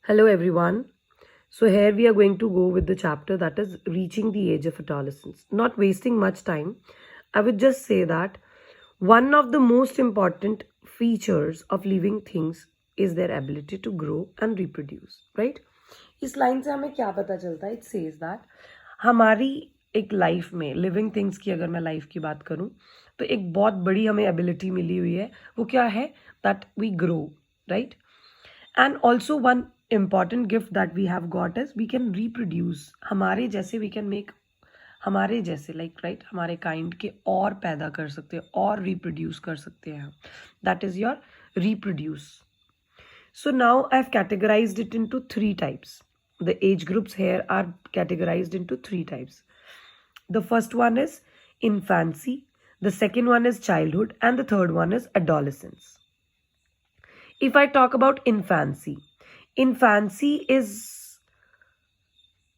Hello everyone. So here we are going to go with the chapter that is reaching the age of adolescence. Not wasting much time, I would just say that one of the most important features of living things is their ability to grow and reproduce, right? इस line से हमें क्या पता चलता है? It says that हमारी एक life में लिविंग थिंग्स की अगर मैं लाइफ की बात करूं तो एक बहुत बड़ी हमें एबिलिटी मिली हुई है. वो क्या है? That we grow, right? And also one important gift that we have got is we can reproduce. हमारे जैसे we can make हमारे जैसे like right हमारे kind के और पैदा कर सकते हैं और reproduce कर सकते हैं. That is your reproduce. So now I've categorized it into three types. The age groups here are categorized into three types. The first one is infancy, the second one is childhood, and the third one is adolescence. If I talk about infancy is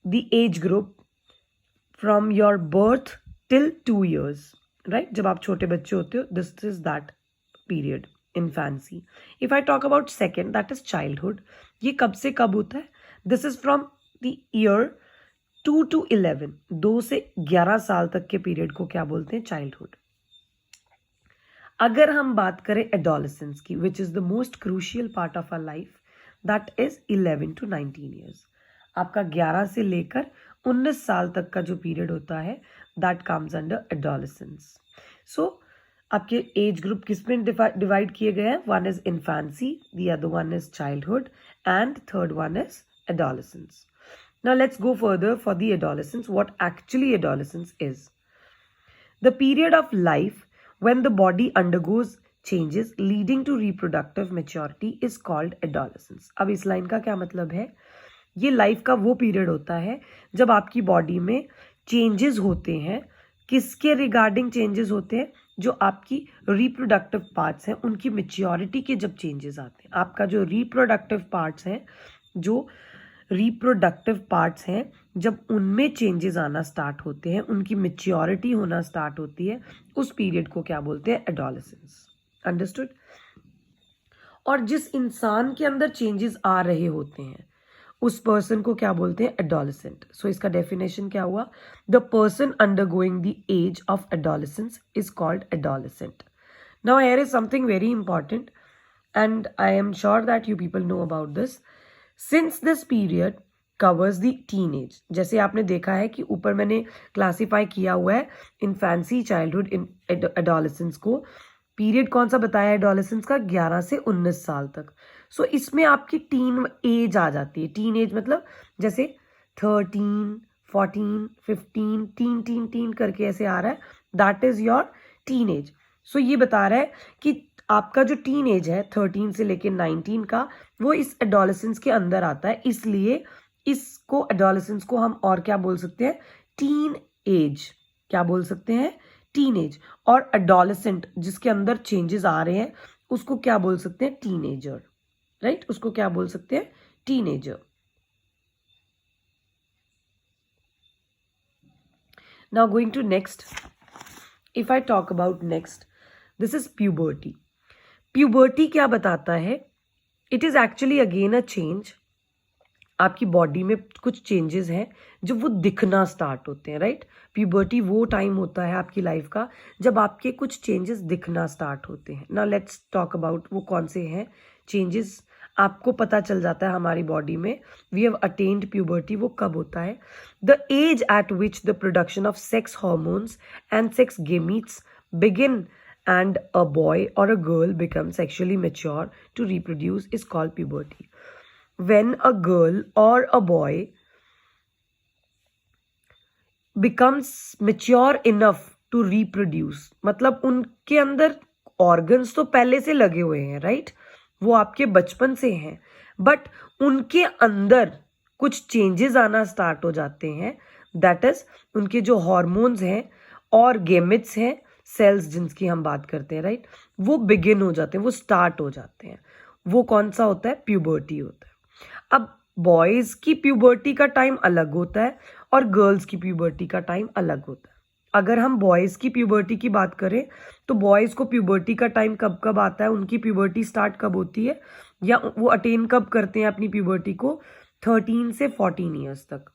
the age group from your birth till 2 years, right? जब आप छोटे बच्चे होते हो, this is that period, infancy. If I talk about second, that is childhood. ये कब से कब होता है? This is from the year 2 to 11. 2 से 11 साल तक के पीरियड को क्या बोलते हैं? चाइल्डहुड. अगर हम बात करें एडोलेसेंस की, which is the most crucial part of our life, that is 11 to 19 years. आपका 11 से लेकर 19 साल तक का जो पीरियड होता है, दैट कम्स अंडर एडोलेसेंस. सो आपके एज ग्रुप किस में डिवाइड किए गए हैं? One is infancy, the other one is childhood, and third one is adolescence. Now let's go further for the adolescence. What actually adolescence is? The period of life when the body undergoes changes leading to reproductive maturity is called adolescence. अब इस line का क्या मतलब है? ये life का वो period होता है जब आपकी बॉडी में चेंजेस होते हैं. किसके रिगार्डिंग चेंजेस होते हैं? जो आपकी रिप्रोडक्टिव पार्ट्स हैं उनकी मेच्योरिटी के जब चेंजेस आते हैं. आपका जो रिप्रोडक्टिव पार्ट्स हैं जब उनमें चेंजेस आना स्टार्ट होते हैं, उनकी मेच्योरिटी होना स्टार्ट होती है, उस पीरियड को क्या बोलते हैं? एडोलेसेंस. अंडरस्टूड? और जिस इंसान के अंदर चेंजेस आ रहे होते हैं उस पर्सन को क्या बोलते हैं? एडोलेसेंट. सो इसका डेफिनेशन क्या हुआ? The person undergoing the age of adolescence is called adolescent. Now here is something very important and I am sure that you people know about this. Since this period covers the teenage, जैसे आपने देखा है कि ऊपर मैंने classify किया हुआ है इन्फेंसी, चाइल्डहुड, एडोलेसेंस को. पीरियड कौन सा बताया एडोलेसेंस का? 11 से 19 साल तक. सो इसमें आपकी टीन एज आ जाती है. टीन एज मतलब जैसे 13, 14, 15, टीन करके ऐसे आ रहा है, that is your teen age. So ये बता रहा है कि आपका जो टीन एज है 13 से लेके 19 का, वो इस एडोलेसेंस के अंदर आता है. इसलिए इसको एडोलेसेंस को हम और क्या बोल सकते हैं? Teen age. क्या बोल सकते हैं? Teen age. और एडोलेसेंट जिसके अंदर चेंजेस आ रहे हैं उसको क्या बोल सकते हैं? टीनेजर. राइट? उसको क्या बोल सकते हैं? Teenager. Now going to next. If I talk about next, this is puberty. Puberty क्या बताता है? It is actually again a change. आपकी बॉडी में कुछ चेंजेस हैं जो वो दिखना स्टार्ट होते हैं. राइट? प्यूबर्टी वो टाइम होता है आपकी लाइफ का जब आपके कुछ चेंजेस दिखना स्टार्ट होते हैं. नाउ लेट्स टॉक अबाउट वो कौन से हैं चेंजेस. आपको पता चल जाता है हमारी बॉडी में वी हैव अटेन्ड प्यूबर्टी, वो कब होता है? The age at which the production of sex hormones and sex gametes begin and a boy or a girl becomes sexually mature to reproduce is called puberty. When a girl or a boy becomes mature enough to reproduce, मतलब उनके अंदर organs तो पहले से लगे हुए हैं, right? वो आपके बचपन से हैं, बट उनके अंदर कुछ चेंजेस आना स्टार्ट हो जाते हैं. दैट इज उनके जो हॉर्मोन्स हैं और गेमिट्स हैं, सेल्स जिनकी हम बात करते हैं, राइट? वो बिगिन हो जाते हैं, वो स्टार्ट हो जाते हैं. वो कौन सा होता है? प्यूबर्टी होता है. अब बॉयज की प्यूबर्टी का टाइम अलग होता है और गर्ल्स की प्यूबर्टी का टाइम अलग होता है. अगर हम बॉयज की प्यूबर्टी की बात करें तो बॉयज को प्यूबर्टी का टाइम कब कब आता है? उनकी प्यूबर्टी स्टार्ट कब होती है? या वो अटेन कब करते हैं अपनी प्यूबर्टी को? 13 से 14 ईयर्स तक।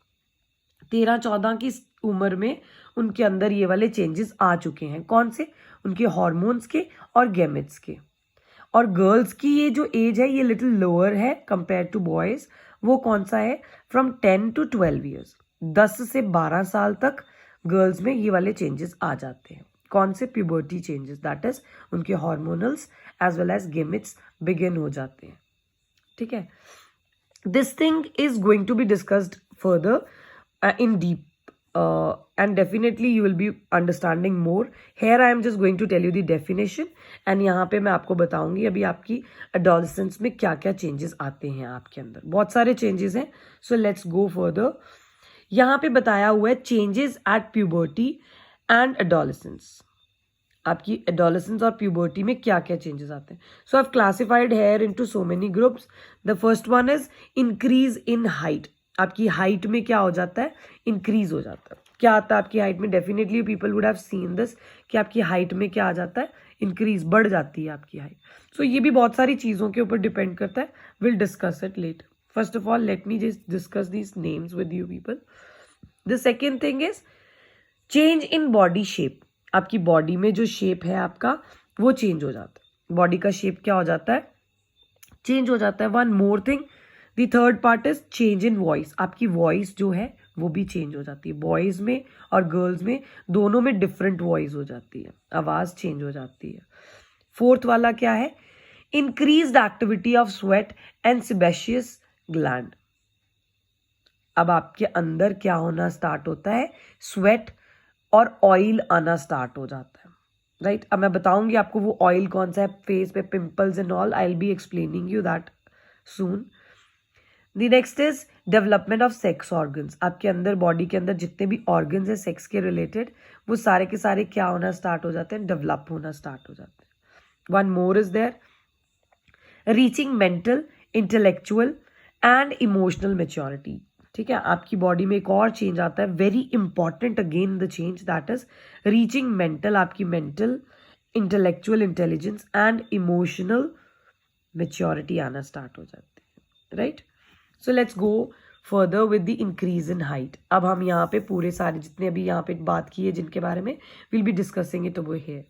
13-14 की उम्र में उनके अंदर ये वाले चेंजेस आ चुके हैं। कौन से? उनके हार्मोन्स के और गैमेट्स के। और गर्ल्स की ये जो एज है ये लिटिल लोअर है कंपेयर टू बॉयज। वो कौन सा है? फ्रॉम 10 to 12 ईयर्स, 10 से 12 साल तक गर्ल्स में ये वाले चेंजेस आ जाते हैं। कौन से? प्यूबर्टी चेंजेस, दैट इज उनके hormonals as well as gametes begin हो जाते हैं। ठीक है, this thing is going to be discussed further in deep, and definitely you will be understanding more. Here I am just going to tell you the definition, and यहाँ पे मैं आपको बताऊंगी अभी आपकी adolescence में क्या क्या changes आते हैं आपके अंदर। बहुत सारे changes हैं, so let's go further. यहाँ पे बताया हुआ है changes at puberty and adolescence. आपकी adolescence और puberty में क्या क्या changes आते हैं। So I've classified here into so many groups. The first one is increase in height. आपकी हाइट में क्या हो जाता है? इंक्रीज हो जाता है। क्या आता है आपकी हाइट में? Definitely people would have seen this कि आपकी हाइट में क्या आ जाता है? इंक्रीज, बढ़ जाती है आपकी हाइट। सो ये भी बहुत सारी चीज़ों के ऊपर डिपेंड करता है। Will discuss it later. First of all let me just discuss these names with you people. The second thing is change in body shape. आपकी बॉडी में जो शेप है आपका वो चेंज हो जाता है। बॉडी का शेप क्या हो जाता है? चेंज हो जाता है। One more thing, the third part is change in voice. आपकी वॉइस जो है वो भी चेंज हो जाती है। बॉयज में और गर्ल्स में दोनों में डिफरेंट वॉइस हो जाती है, आवाज चेंज हो जाती है। फोर्थ वाला क्या है? Increased activity of sweat and sebaceous gland. अब आपके अंदर क्या होना स्टार्ट होता है? स्वेट और ऑयल आना स्टार्ट हो जाता है, राइट? अब मैं बताऊंगी आपको वो ऑयल कौन सा है फेस पे, pimples and all. I will be explaining you that soon. The next is development of sex organs. आपके अंदर बॉडी के अंदर जितने भी ऑर्गन्स है सेक्स के रिलेटेड वो सारे के सारे क्या होना स्टार्ट हो जाते हैं? डेवलप होना स्टार्ट हो जाते हैं। One more is there, reaching mental, intellectual and emotional maturity. ठीक है, आपकी बॉडी में एक और चेंज आता है, very important again the change, that is reaching mental. आपकी mental, intellectual intelligence and emotional maturity आना स्टार्ट हो जाती है, right? So let's go further with the increase in height. अब हम यहाँ पे पूरे सारे जितने अभी यहाँ पे बात की है जिनके बारे में will be discussing it over here.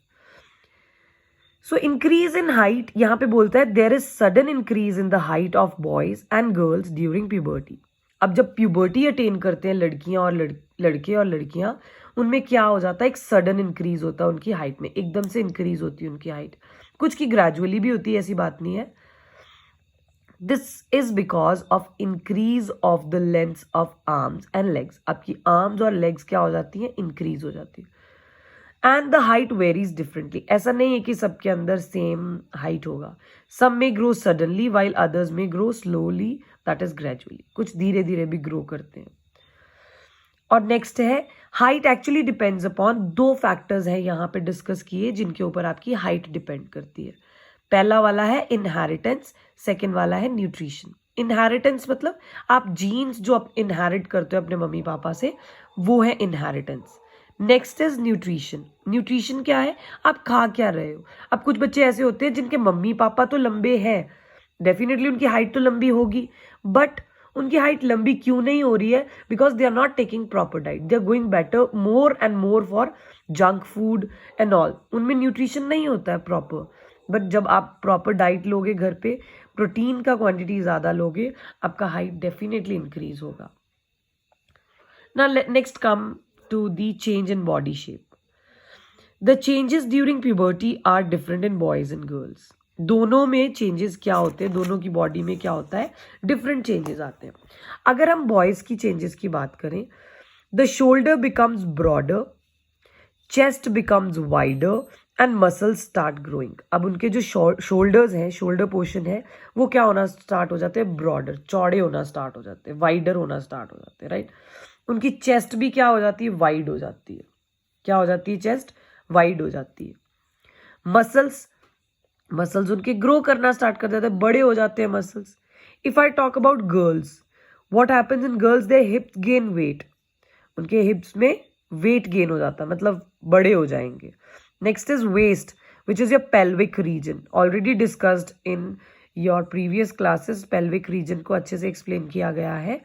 So increase in height यहाँ पे बोलता है there is sudden increase in the height of boys and girls during puberty. अब जब प्यूबर्टी अटेन करते हैं लड़कियां और लड़के और लड़कियां, उनमें क्या हो जाता है? एक सडन इंक्रीज होता है उनकी हाइट में, एकदम से इंक्रीज होती है उनकी हाइट। कुछ की ग्रेजुअली भी होती है, ऐसी बात नहीं है। This is because of increase of the length of arms and legs. आपकी आर्म्स और लेग्स क्या हो जाती है? इंक्रीज हो जाती है। And the height varies differently. ऐसा नहीं है कि सबके अंदर सेम हाइट होगा। सम में ग्रो सडनली वाइल अदर्स में grow slowly, that is gradually. कुछ धीरे धीरे भी ग्रो करते हैं। और नेक्स्ट है हाइट एक्चुअली डिपेंड्स अपॉन, दो फैक्टर्स है यहाँ पे डिस्कस किए जिनके ऊपर आपकी हाइट डिपेंड करती है। पहला वाला है इनहेरिटेंस, सेकेंड वाला है न्यूट्रिशन। इनहेरिटेंस मतलब आप जीन्स जो आप इनहेरिट करते हो अपने मम्मी पापा से, वो है inheritance. Next is nutrition. Nutrition क्या है? आप खा क्या रहे हो। अब कुछ बच्चे ऐसे होते हैं जिनके मम्मी पापा तो लंबे हैं, डेफिनेटली उनकी हाइट तो लंबी होगी, बट उनकी हाइट लंबी क्यों नहीं हो रही है? Because they are not taking proper diet, they are going better more and more for junk food and all. उनमें न्यूट्रिशन नहीं होता है प्रॉपर। बट जब आप प्रॉपर डाइट लोगे, घर पे प्रोटीन का क्वांटिटी ज़्यादा लोगे, आपका हाइट डेफिनेटली इंक्रीज होगा। ना next come to the change in body shape. The changes during puberty are different in boys and girls. दोनों में चेंजेस क्या होते हैं? दोनों की बॉडी में क्या होता है? डिफरेंट चेंजेस आते हैं। अगर हम बॉयज की चेंजेस की बात करें, the shoulder becomes broader, chest becomes wider and muscles start growing. अब उनके जो शोल्डर्स हैं, शोल्डर पोर्शन है, वो क्या होना स्टार्ट हो जाते हैं? ब्रॉडर, चौड़े होना स्टार्ट हो जाते हैं, वाइडर होना स्टार्ट हो जाते हैं, राइट? उनकी चेस्ट भी क्या हो जाती है? वाइड हो जाती है। क्या हो जाती है? चेस्ट वाइड हो जाती है। मसल्स उनके ग्रो करना स्टार्ट कर देते हैं, बड़े हो जाते हैं muscles. If I talk about girls, what happens in girls? They हिप्स gain weight. उनके हिप्स में वेट गेन हो जाता है, मतलब बड़े हो जाएंगे। Next is waist, which is your pelvic region, already discussed in your previous classes pelvic region को अच्छे से एक्सप्लेन किया गया है.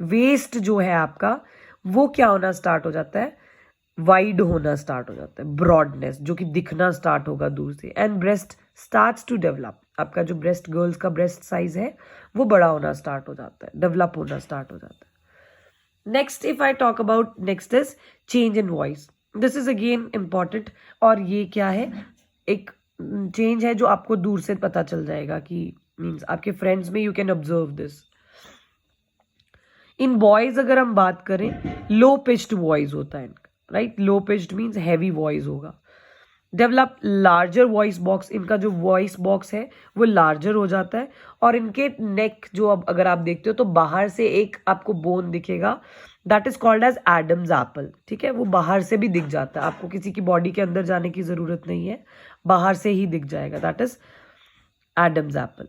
वेस्ट जो है आपका वो क्या होना स्टार्ट हो जाता है, वाइड होना स्टार्ट हो जाता है, ब्रॉडनेस जो कि दिखना स्टार्ट होगा दूर से. And breast starts to develop, आपका जो ब्रेस्ट, गर्ल्स का ब्रेस्ट साइज है वो बड़ा होना स्टार्ट हो जाता है, डेवलप होना स्टार्ट हो जाता है. Next if I talk about, next is change in voice. This is again important. और ये क्या है, एक चेंज है जो आपको दूर से पता चल जाएगा कि मीन्स आपके फ्रेंड्स में you can observe this. In boys अगर हम बात करें, लो पिच्ड वॉइस होता है इनका, राइट. लो पिच्ड मीन्स हैवी वॉइस होगा. डेवलप लार्जर वॉइस बॉक्स, इनका जो वॉइस बॉक्स है वो लार्जर हो जाता है. और इनके नेक जो, अब अगर आप देखते हो तो बाहर से एक आपको बोन दिखेगा, that is called as Adam's apple. ठीक है, वो बाहर से भी दिख जाता है, आपको किसी की बॉडी के अंदर जाने की जरूरत नहीं है, बाहर से ही दिख जाएगा, दैट इज एडम्स एप्पल.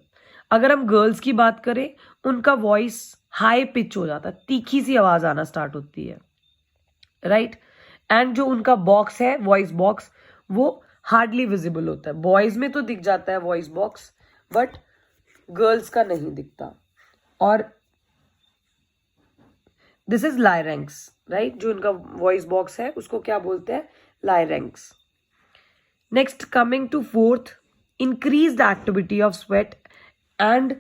अगर हम गर्ल्स की बात करें, उनका वॉइस हाई पिच हो जाता है, तीखी सी आवाज आना स्टार्ट होती है, राइट. एंड जो उनका बॉक्स है, वॉइस बॉक्स, वो हार्डली विजिबल होता है. बॉयज में तो दिख जाता है वॉइस बॉक्स, बट गर्ल्स का नहीं दिखता. और दिस इज लायरेंक्स, राइट. जो उनका वॉइस बॉक्स है उसको क्या बोलते हैं, larynx. Next coming to fourth, increased activity of sweat and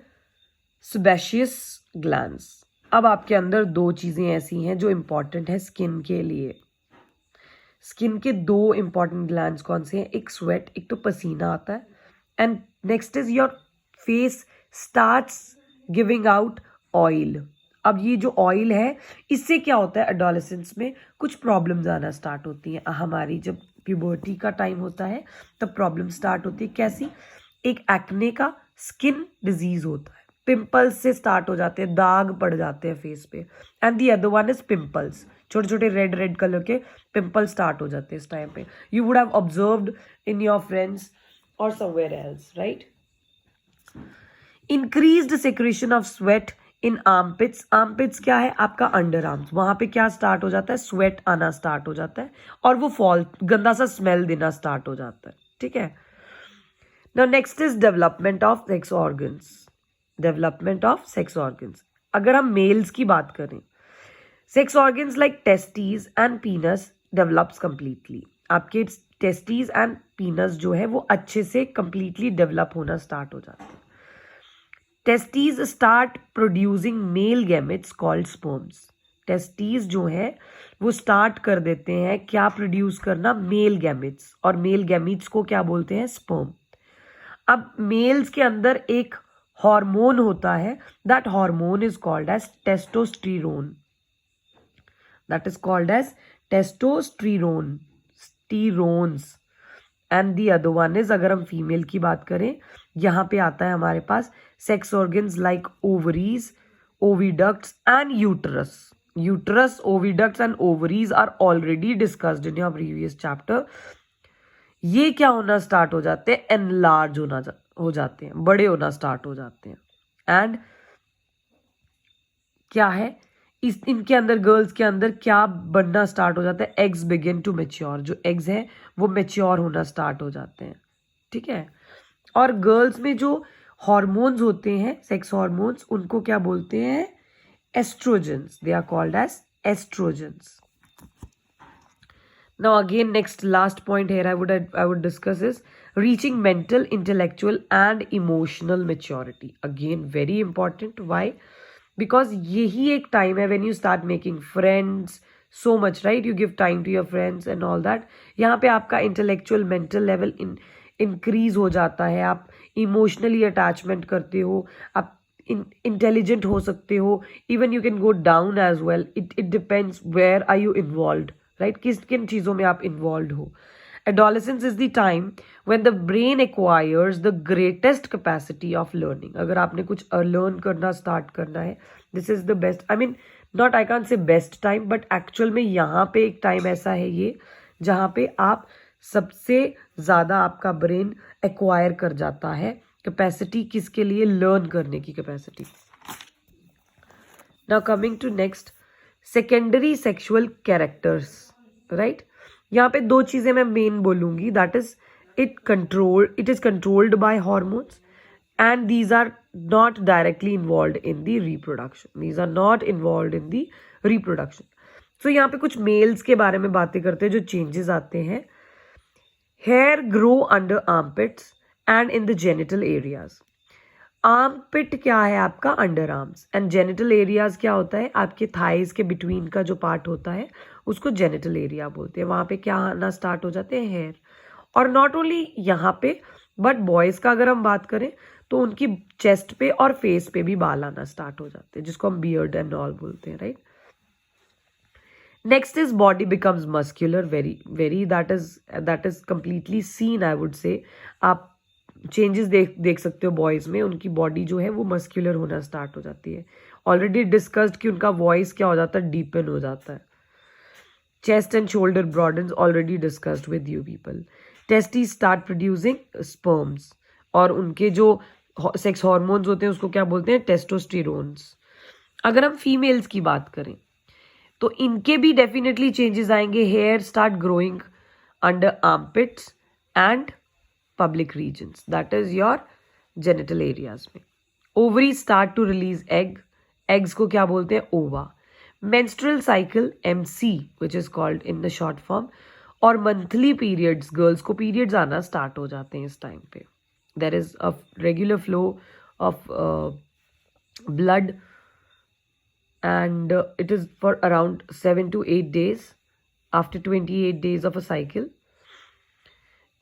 sebaceous glands. अब आपके अंदर दो चीजें ऐसी हैं जो इंपॉर्टेंट है स्किन के लिए. स्किन के दो इंपॉर्टेंट ग्लैंड्स कौन से हैं, एक स्वेट, एक तो पसीना आता है. And next is your face starts giving out oil. अब ये जो ऑयल है, इससे क्या होता है, एडोलेसेंस में कुछ प्रॉब्लम्स आना स्टार्ट होती हैं. हमारी जब प्यूबर्टी का टाइम होता है तब प्रॉब्लम स्टार्ट होती है. कैसी, एक एक्ने का स्किन डिजीज होता है, पिंपल्स से स्टार्ट हो जाते हैं, दाग पड़ जाते हैं फेस पे. And the other one is pimples, छोटे छोटे रेड रेड कलर के पिंपल स्टार्ट हो जाते हैं इस टाइम पे. You would have observed in your friends और somewhere else, right. Increased secretion of sweat in armpits. Armpits क्या है, आपका अंडर आर्म्स, वहां पे क्या स्टार्ट हो जाता है, स्वेट आना स्टार्ट हो जाता है और वो फॉल, गंदा सा स्मेल देना स्टार्ट हो जाता है. ठीक है. Now next is development of sex organs. Development of sex organs, अगर हम मेल्स की बात करें, sex organs like testes and penis develops completely. आपके टेस्टीज एंड पीनस जो है वो अच्छे से कंप्लीटली डेवलप होना स्टार्ट हो जाते हैं. Testes start producing male gametes called sperms. Testes जो है वो स्टार्ट कर देते हैं क्या प्रोड्यूस करना, मेल गैमेट्स. और मेल गैमेट्स को क्या बोलते हैं, स्पर्म. अब मेल्स के अंदर एक हार्मोन होता है, that hormone is called as testosterone. That is called as testosterone, sterones. And the other one is, अगर हम फीमेल की बात करें, यहाँ पे आता है हमारे पास sex organs like ovaries, oviducts and uterus. Uterus, oviducts and ovaries are already discussed in your previous chapter. ये क्या होना स्टार्ट हो जाते हैं, एनलार्ज हो जाते हैं, बड़े होना स्टार्ट हो जाते हैं. एंड क्या है, इनके अंदर, गर्ल्स के अंदर क्या बनना स्टार्ट हो जाता है, एग्स बिगिन टू मेच्योर. जो एग्स हैं वो मेच्योर होना स्टार्ट हो जाते हैं. ठीक है. और गर्ल्स में जो हॉर्मोन्स होते हैं, सेक्स हॉर्मोन्स, उनको क्या बोलते हैं, estrogens. They are called as estrogens. Now again, next last point here I would discuss is reaching mental, intellectual and emotional maturity. Again, very important. Why? Because यही एक time है when you start making friends so much, right? You give time to your friends and all that. यहाँ पे आपका intellectual, mental level increase हो जाता है. आप emotionally attachment करते हो, आप intelligent हो सकते हो. Even you can go down as well. It depends where are you involved. Right, किन चीज़ों में आप इन्वॉल्व हो. Adolescence is the time when the brain acquires the greatest capacity of learning. अगर आपने कुछ लर्न करना स्टार्ट करना है, this is the best, I mean not, I can't say best time, but actual में यहाँ पे एक टाइम ऐसा है ये जहाँ पे आप सबसे ज़्यादा आपका ब्रेन एक्वायर कर जाता है. कैपेसिटी किसके लिए, लर्न करने की capacity. Now coming to next, secondary sexual characters. Right, यहाँ पे दो चीजें मैं मेन बोलूंगी, that is it is controlled by hormones and these are not directly involved in the reproduction. These are not involved in the reproduction. So यहाँ पे कुछ mails के बारे में बातें करते हैं जो चेंजेस आते हैं. Hair grow under armpits and in the genital areas. Armpit क्या है आपका? Under arms. And genital areas क्या होता है? आपके थाइज के बिटवीन का जो पार्ट होता है उसको जेनिटल एरिया बोलते हैं. वहाँ पे क्या आना स्टार्ट हो जाते हैं? हेयर. और नॉट ओनली यहाँ पे बट बॉयज़ का अगर हम बात करें तो उनकी चेस्ट पे और फेस पे भी बाल आना स्टार्ट हो जाते हैं जिसको हम बियर्ड एंड ऑल बोलते हैं, right. Next is body becomes muscular very that is completely seen I would say. आप चेंजेस देख सकते हो बॉयज़ में. उनकी बॉडी जो है वो मस्क्यूलर होना स्टार्ट हो जाती है. ऑलरेडी डिस्कस्ड कि उनका वॉइस क्या हो जाता है? डीपन हो जाता है. Chest and shoulder broadens, already discussed with you people. Testes start producing sperms और उनके जो सेक्स हार्मोन्स होते हैं उसको क्या बोलते हैं? टेस्टोस्टेरोन्स. अगर हम फीमेल्स की बात करें तो इनके भी डेफिनेटली चेंजेस आएंगे. Hair start growing under armpits and public regions, that is your genital areas में. Ovaries start to release eggs को क्या बोलते हैं? ova. Menstrual cycle MC which is called in the short form. और monthly periods, girls को periods आना start हो जाते हैं इस time पे. There is a regular flow of blood and it is for around 7 to 8 days after 28 days of a cycle.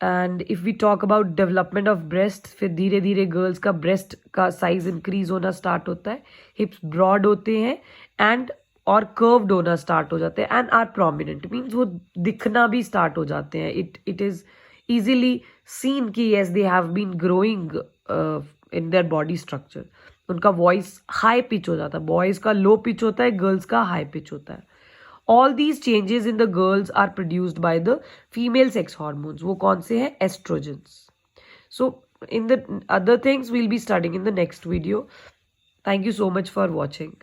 And if we talk about development of breast, फिर धीरे धीरे गर्ल्स का ब्रेस्ट का साइज इंक्रीज होना start होता है. हिप्स broad होते हैं एंड और कर्व्ड होना स्टार्ट हो जाते हैं एंड आर प्रोमिनेंट मीन्स वो दिखना भी स्टार्ट हो जाते हैं. इट इज़ ईजिली सीन कि yes they have been growing in their body structure. उनका वॉइस हाई पिच हो जाता है. बॉयज़ का लो पिच होता है, गर्ल्स का हाई पिच होता है. All these changes in the girls are produced by the female sex hormones. वो कौन से हैं? Estrogens. So in the other things we'll be studying in the next video. Thank you so much for watching.